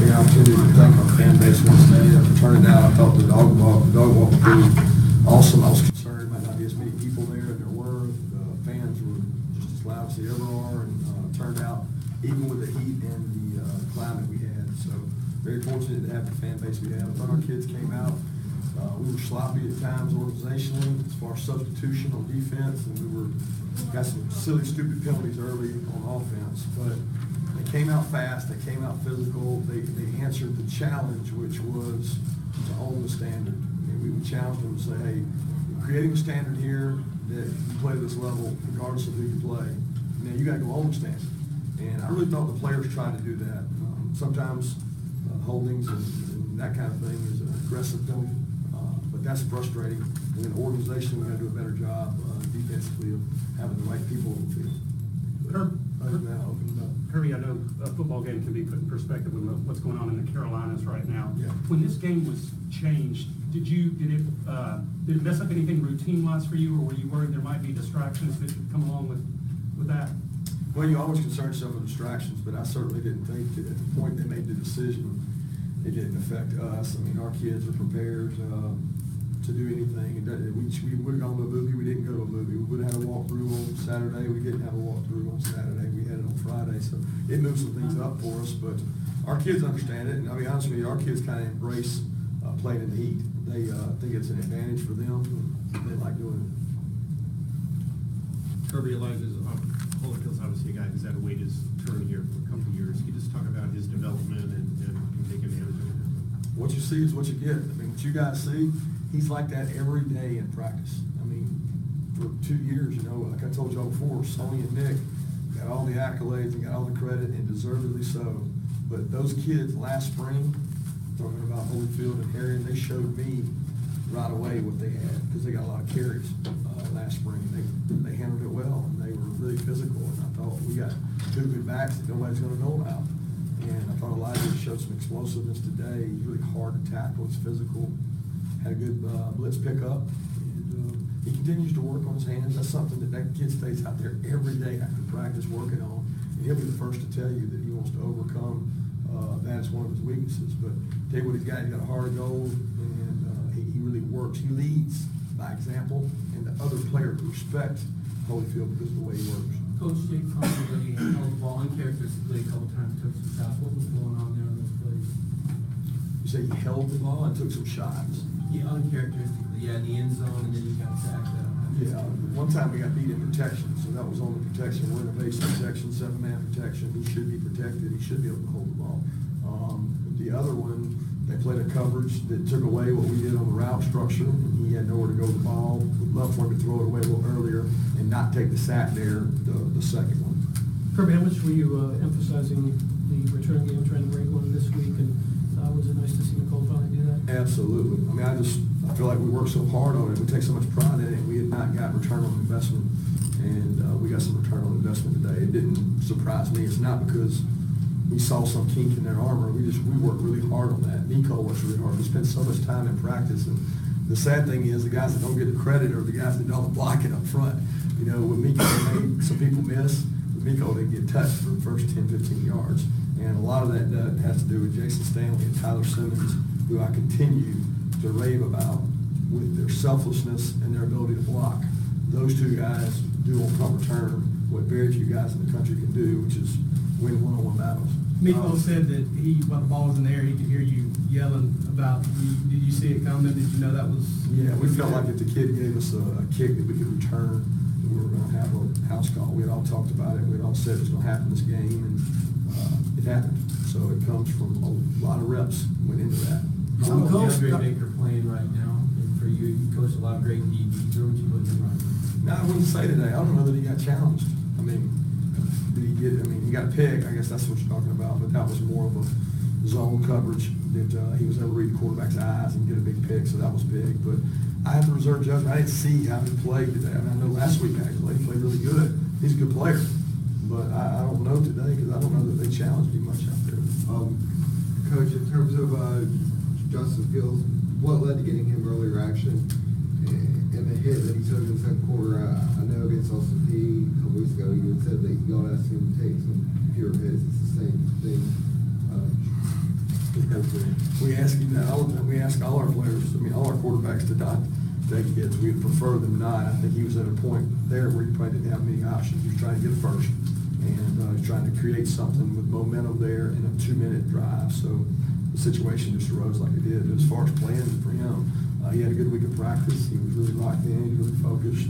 the opportunity to thank our fan base once again for turning out. I thought the dog walk was pretty awesome. I was concerned there might not be as many people there, and there were. The fans were just as loud as they ever are, and turned out even with the heat and the climate we had. So very fortunate to have the fan base we have. I thought our kids came out. We were sloppy at times organizationally as far as substitution on defense, and we got some silly, stupid penalties early on offense. But they came out fast. They came out physical. They answered the challenge, which was to own the standard. And we would challenge them and say, hey, we're creating a standard here that you play this level regardless of who you play. Now you got to go own the standard. And I really thought the players tried to do that. Sometimes holdings and that kind of thing is an aggressive penalty. But that's frustrating. And then organization, we got to do a better job defensively of having the right people on the field. Kirby, I know a football game can be put in perspective with what's going on in the Carolinas right now. Yeah. When this game was changed, did it mess up anything routine-wise for you, or were you worried there might be distractions that could come along with that? Well, you always concern yourself with distractions, but I certainly didn't think that at the point they made the decision, it didn't affect us. I mean, our kids are prepared to do anything. We would have gone to a movie. We didn't go to a movie. We would have had a walkthrough on Saturday. We didn't have a walkthrough on Saturday. We had it on Friday. So it moved some things up for us. But our kids understand it. And I'll be honest with you, our kids kind of embrace playing in the heat. They think it's an advantage for them. They like doing it. Kirby Elijah's Holyfield's obviously a guy who's had to wait his turn here for a couple of years. Can you just talk about his development and take advantage of it? What you see is what you get. I mean, what you guys see, he's like that every day in practice. I mean, for 2 years, you know, like I told y'all before, Sonny and Nick got all the accolades and got all the credit, and deservedly so. But those kids last spring, talking about Holyfield and Harry, they showed me right away what they had because they got a lot of carries last spring. They handled it well, and they were really physical. And I thought we got 2 good backs that nobody's going to know about. And I thought Elijah showed some explosiveness today. He's really hard to tackle. He's physical. Had a good blitz pickup. And he continues to work on his hands. That's something that kid stays out there every day after practice working on. And he'll be the first to tell you that he wants to overcome that as one of his weaknesses. But tell you what he's got. He's got a heart of gold, and he really works. He leads by example, and the other players respect Holyfield because of the way he works. Coach Jake Conley held the ball uncharacteristically a couple times, took some shots. What was going on there in those plays? You say he held the ball and took some shots? Yeah, uncharacteristically. Yeah, in the end zone, and then he got sacked out. Yeah, one time we got beat in protection, so that was on the protection. We're in a base protection, 7-man protection. He should be protected. He should be able to hold the ball. The other one, they played a coverage that took away what we did on the route structure. He had nowhere to go with the ball. We'd love for him to throw it away a little earlier and not take the sack there, the second one. Kirby, how much were you emphasizing the return game, trying to break one this week, and was it nice to see Nicole finally do that? Absolutely. I mean, I feel like we worked so hard on it. We take so much pride in it. We had not got return on investment, and we got some return on investment today. It didn't surprise me. It's not because we saw some kink in their armor. We worked really hard on that. Nico works really hard. We spent so much time in practice, and the sad thing is the guys that don't get the credit are the guys that don't block it up front. You know, with Nico, some people miss. With Nico, they get touched for the first 10, 15 yards. And a lot of that has to do with Jason Stanley and Tyler Simmons, who I continue to rave about with their selflessness and their ability to block. Those 2 guys do on punt return what very few guys in the country can do, which is win one-on-one battles. Miko said that while the ball was in the air, he could hear you yelling about, did you see it coming? Did you know that was? Yeah, we felt like if the kid gave us a kick that we could return, we were going to have a house call. We had all talked about it. We had all said it was going to happen this game, and it happened. So it comes from a lot of reps went into that. How much DeAndre Baker playing right now? And for you, you coached a lot of great DBs. Where would you put him right now? No, I wouldn't say today. I don't know that he got challenged. I mean, he got a pick. I guess that's what you're talking about, but that was more of a zone coverage that he was able to read the quarterback's eyes and get a big pick, so that was big. But I have to reserve judgment. I didn't see how he played today. I mean, I know last week actually he played really good. He's a good player, but I don't know today because I don't know that they challenged him much out there. Coach, in terms of Justin Fields, what led to getting him earlier action and the hit that he took in the second quarter? I know against LCP a couple weeks ago, you had said that y'all asked him to take some fewer hits. It's the same thing. We ask him that all the time. We ask all our players, I mean, all our quarterbacks to not take hits. We'd prefer them not. I think he was at a point there where he probably didn't have many options. He was trying to get first and trying to create something with momentum there in a 2-minute drive. So the situation just arose like it did. But as far as playing for him, he had a good week of practice. He was really locked in. He was really focused.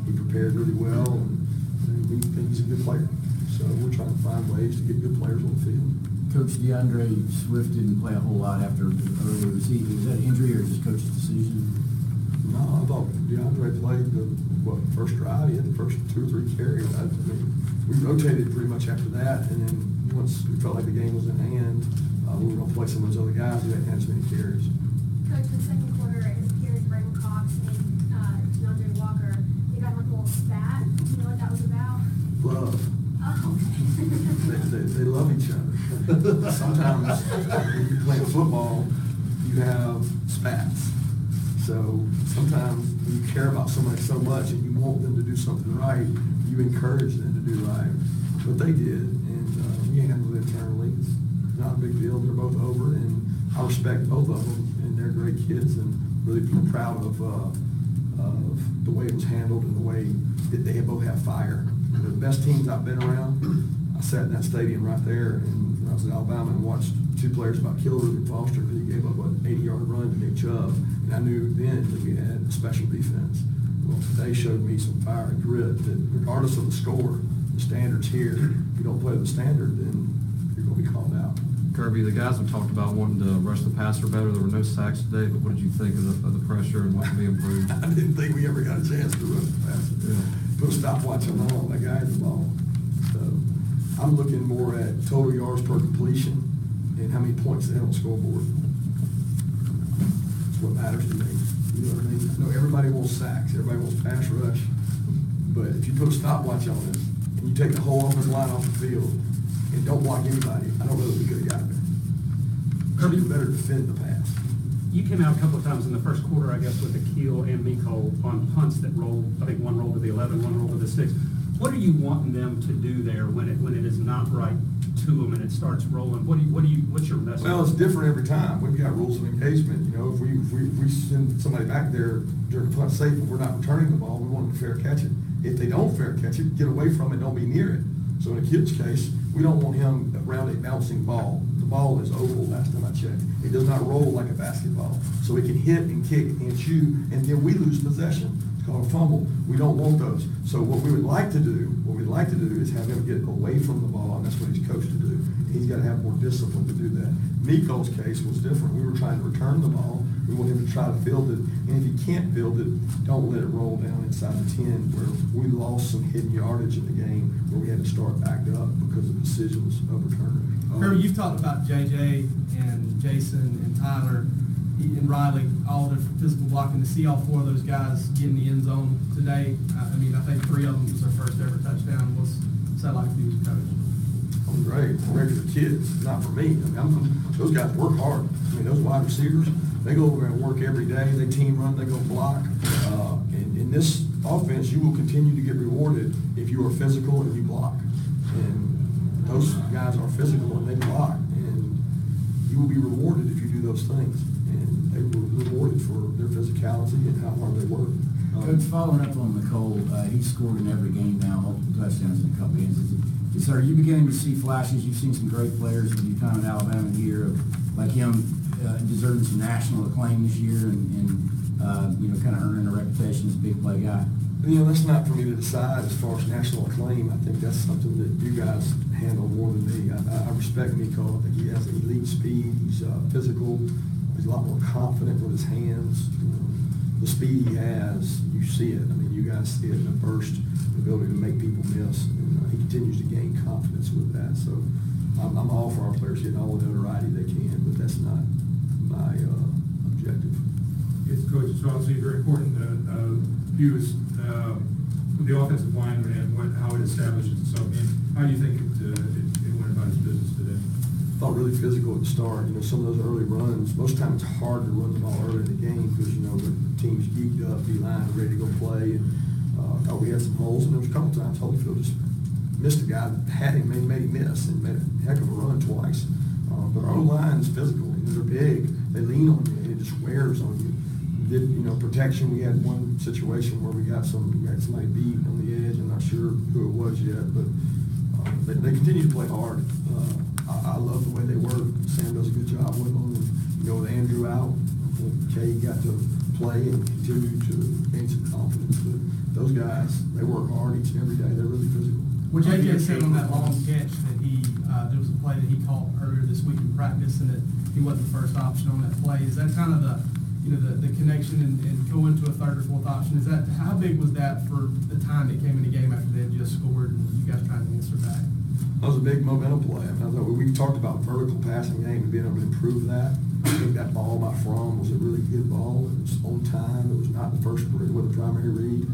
He prepared really well, and we think he's a good player. So we're trying to find ways to get good players on the field. Coach DeAndre Swift didn't play a whole lot after earlier. Was that injury or just coach's decision? No, I thought DeAndre played the first drive. He had the first 2 or 3 carries. I mean, we rotated pretty much after that, and then once we felt like the game was in hand, we were going to play some of those other guys who hadn't had as many carries. Coach, in the second quarter, it appeared Braden Cox and DeAndre Walker, they got like a little spat. Do you know what that was about? Love. Oh, okay. They love each other. Sometimes when you're playing football, you have spats. So sometimes when you care about somebody so much and you want them to do something right, you encourage them to do right. But they did, and we handled it internally. It's not a big deal. They're both over, and I respect both of them, and they're great kids, and really proud of the way it was handled and the way that they both have fire. The best teams I've been around, I sat in that stadium right there, and when I was in Alabama and watched 2 players about kill Ruben Foster because he gave up an 80-yard run to Nick Chubb, and I knew then that we had a special defense. Well, today showed me some fire and grit that regardless of the score, the standards here, if you don't play the standard, then you're going to be called out. Kirby, the guys have talked about wanting to rush the passer better. There were no sacks today, but what did you think of the pressure and what can be improved? I didn't think we ever got a chance to rush the passer. Yeah. Put a stopwatch on all that guy had the ball. So I'm looking more at total yards per completion and how many points they have on the scoreboard. That's what matters to me. You know what I mean? I know everybody wants sacks, everybody wants pass rush, but if you put a stopwatch on it and you take the whole offensive line off the field and don't block anybody, I don't know that we could have got there. Kirby better defend the pass. You came out a couple of times in the first quarter, I guess, with Akil and Miko on punts that rolled. I think one rolled to the 11, one rolled to the 6. What are you wanting them to do there when it is not right to them and it starts rolling? What's your message? Well, it's different every time. We've got rules of engagement. You know, if we send somebody back there during punt safe and we're not returning the ball, we want them to fair catch it. If they don't fair catch it, get away from it, don't be near it. So in a kid's case, we don't want him around a bouncing ball. The ball is oval, last time I checked. It does not roll like a basketball. So it can hit and kick and chew, and then we lose possession. It's called a fumble. We don't want those. So what we'd like to do is have him get away from the ball, and that's what he's coached to do. He's got to have more discipline to do that. Miko's case was different. We were trying to return the ball. We want him to try to field it, and if he can't field it, don't let it roll down inside the 10, where we lost some hidden yardage in the game, where we had to start back up because of decisions of returning. Kirby, you've talked about JJ and Jason and Tyler and Riley, all their physical blocking. To see all 4 of those guys get in the end zone today, I mean, I think 3 of them was their first ever touchdown. What's that like to be a coach? I'm great. Regular kids, not for me. I mean, those guys work hard. I mean, those wide receivers, they go over and work every day. They team run, they go block. And in this offense, you will continue to get rewarded if you are physical and you block. And those guys are physical and they block. And you will be rewarded if you do those things. And they were rewarded for their physicality and how hard they work. Coach, following up on Nicole, he's scored in every game now, multiple touchdowns in a couple games. Are you beginning to see flashes? You've seen some great players in your time in Alabama here, like him deserving some national acclaim this year and kind of earning a reputation as a big play guy. You know, that's not for me to decide as far as national acclaim. I think that's something that you guys handle more than me. I respect Miko. I think he has elite speed. He's physical. He's a lot more confident with his hands. You know, the speed he has, you see it. I mean, you guys see it in the burst, the ability to make people miss. And, he continues to gain confidence with that. So I'm all for our players getting all the notoriety they can, but that's not my objective. Yes, Coach, it's obviously very important views with the offensive line and how it establishes itself. And how do you think it went about its business today? Thought really physical at the start. You know, some of those early runs, most times it's hard to run the ball early in the game because, you know, the team's geeked up, D-line ready to go play. And thought we had some holes, and there was a couple times Holyfield just missed a guy that had him, made him miss, and made a heck of a run twice. But our O-line's physical, they're big, they lean on you, and it just wears on you. Protection, we had one situation where we had somebody beat on the edge. I'm not sure who it was yet, but they continue to play hard. I love the way they work. Sam does a good job with them. And, with Andrew out, Kay got to play and continue to gain some confidence. But those guys, they work hard each and every day. They're really physical. Well, JJ said on that long catch that there was a play that he caught earlier this week in practice, and that he wasn't the first option on that play. Is that kind of the connection and going to a third or fourth option? How big was that for the time that came in the game after they had just scored and you guys trying to answer back? That was a big momentum play. I thought we talked about vertical passing game and being able to improve that. I think that ball by Fromm was a really good ball. It was on time. It was not the first read with a primary read.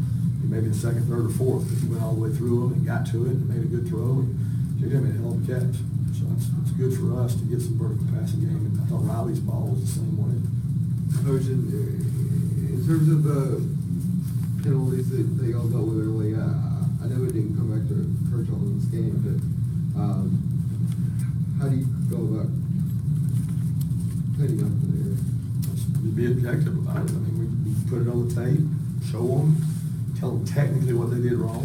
Maybe the second, third, or fourth, but he went all the way through them and got to it and made a good throw. And JJ made a hell of a catch. So it's good for us to get some vertical passing game. And I thought Riley's ball was the same way. Coach, in terms of the penalties that they all dealt with early, I know it didn't come back to hurt y'all in this game, but how do you go about cleaning up there? Just be objective about it. I mean, we put it on the tape, show them, tell them technically what they did wrong.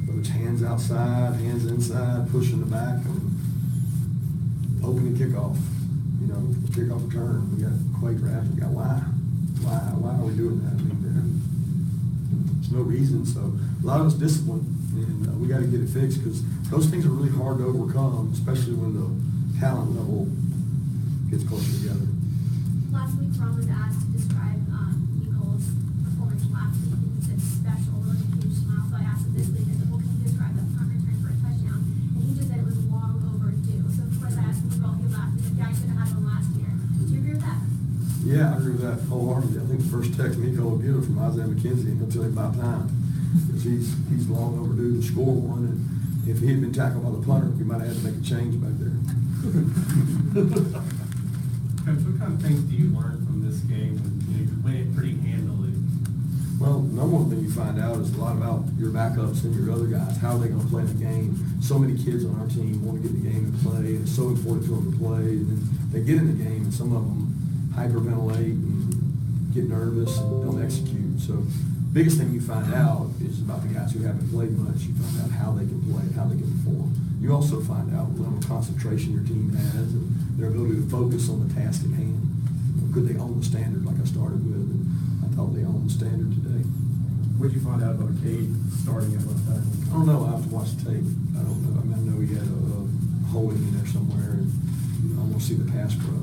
Whether it's hands outside, hands inside, pushing the back, opening kickoff. Kickoff return. We got Quake wraps. We got why are we doing that? I mean, there's no reason. So a lot of it's discipline, and we got to get it fixed because those things are really hard to overcome, especially when the talent level gets closer together. Last week, Ron was asked to describe Nicole's performance last week, and he said special, really a huge smile. So I asked him this week, I said, well, can you describe the punt return for a touchdown? And he just said it was long overdue. So of course I asked him about he laughed. He said, yeah, I should have had one last year. Do you agree with that? Yeah, I agree with that wholeheartedly. I think the first text Nico will get it from Isaiah McKenzie, and he'll tell you about time. Because he's long overdue to score one, and if he had been tackled by the punter, we might have had to make a change back there. Coach, what kind of things do you learn from this game when you win it pretty handily? Well, number one thing you find out is a lot about your backups and your other guys. How are they going to play the game? So many kids on our team want to get in the game and play, and it's so important to them to play. And then they get in the game, and some of them hyperventilate and get nervous and don't execute. So biggest thing you find out is about the guys who haven't played much. You find out how they can play, how they can perform. You also find out what level of concentration your team has and their ability to focus on the task at hand. Could they own the standard like I started with? And I thought they owned the standard today. What did you find out about Cade starting at left tackle? I don't know. I have to watch the tape. I don't know. I mean, I know he had a holding in there somewhere, and I want to see the pass pro.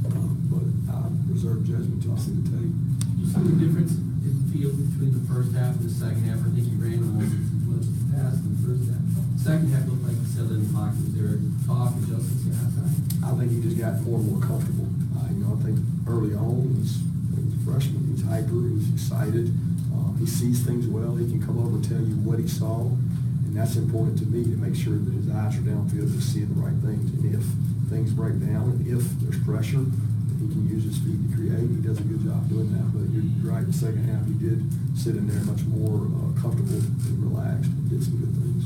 But I reserve judgment until I see the tape. You see the difference in field between the first half and the second half? I think he ran almost as much as the pass in the first half. Second half looked like he settled in the pocket. Was there a talk adjustments at halftime? I think he just got more and more comfortable. I think early on, he's a freshman. He's hyper. He's excited. He sees things well. He can come over and tell you what he saw, and that's important to me to make sure that his eyes are downfield, he's seeing the right things. And if things break down, and if there's pressure, he can use his speed to create. He does a good job doing that. But you're right, in the second half, he did sit in there much more comfortable and relaxed and did some good things.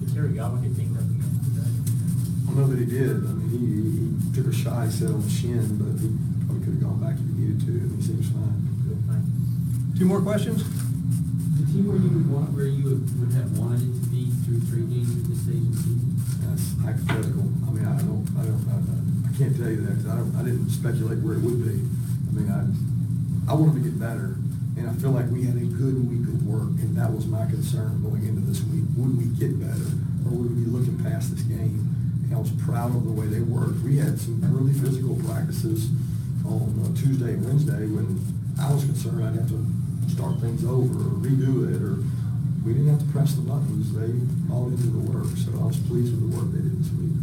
Did Terry Godwin get dinged up again today? I don't know that he did. I mean, he took a shot, he said, on the shin, but he probably could have gone back if he needed to, and he seems fine. Good, thanks. Two more questions? The team where you would have wanted it to be through 3 games at this stage of the season? That's hypothetical. I mean, I can't tell you that because I didn't speculate where it would be. I mean, I wanted to get better, and I feel like we had a good week of work, and that was my concern going into this week. Would we get better, or would we be looking past this game? And I was proud of the way they worked. We had some really physical practices on Tuesday and Wednesday when I was concerned I'd have to start things over or redo it, or we didn't have to press the buttons. They all into the work, so I was pleased with the work they did this week.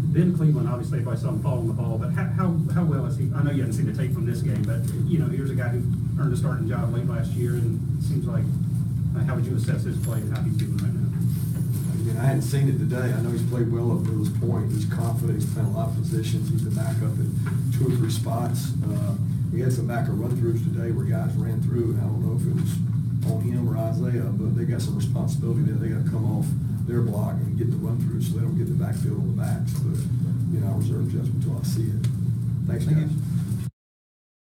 Ben Cleveland, obviously, if I saw him following the ball, but how well is he? I know you haven't seen the tape from this game, but here's a guy who earned a starting job late last year, and it seems like, how would you assess his play and how he's doing right now? Again, I hadn't seen it today. I know he's played well up to this point. He's confident. He's playing a lot of positions. He's the backup in 2 or 3 spots. We had some backer run-throughs today where guys ran through, and I don't know if it was on him or Isaiah, but they got some responsibility there. They got to come off their block and get the run through so they don't get the backfield on the backs. But, I'll reserve judgment until I see it. Thanks, guys.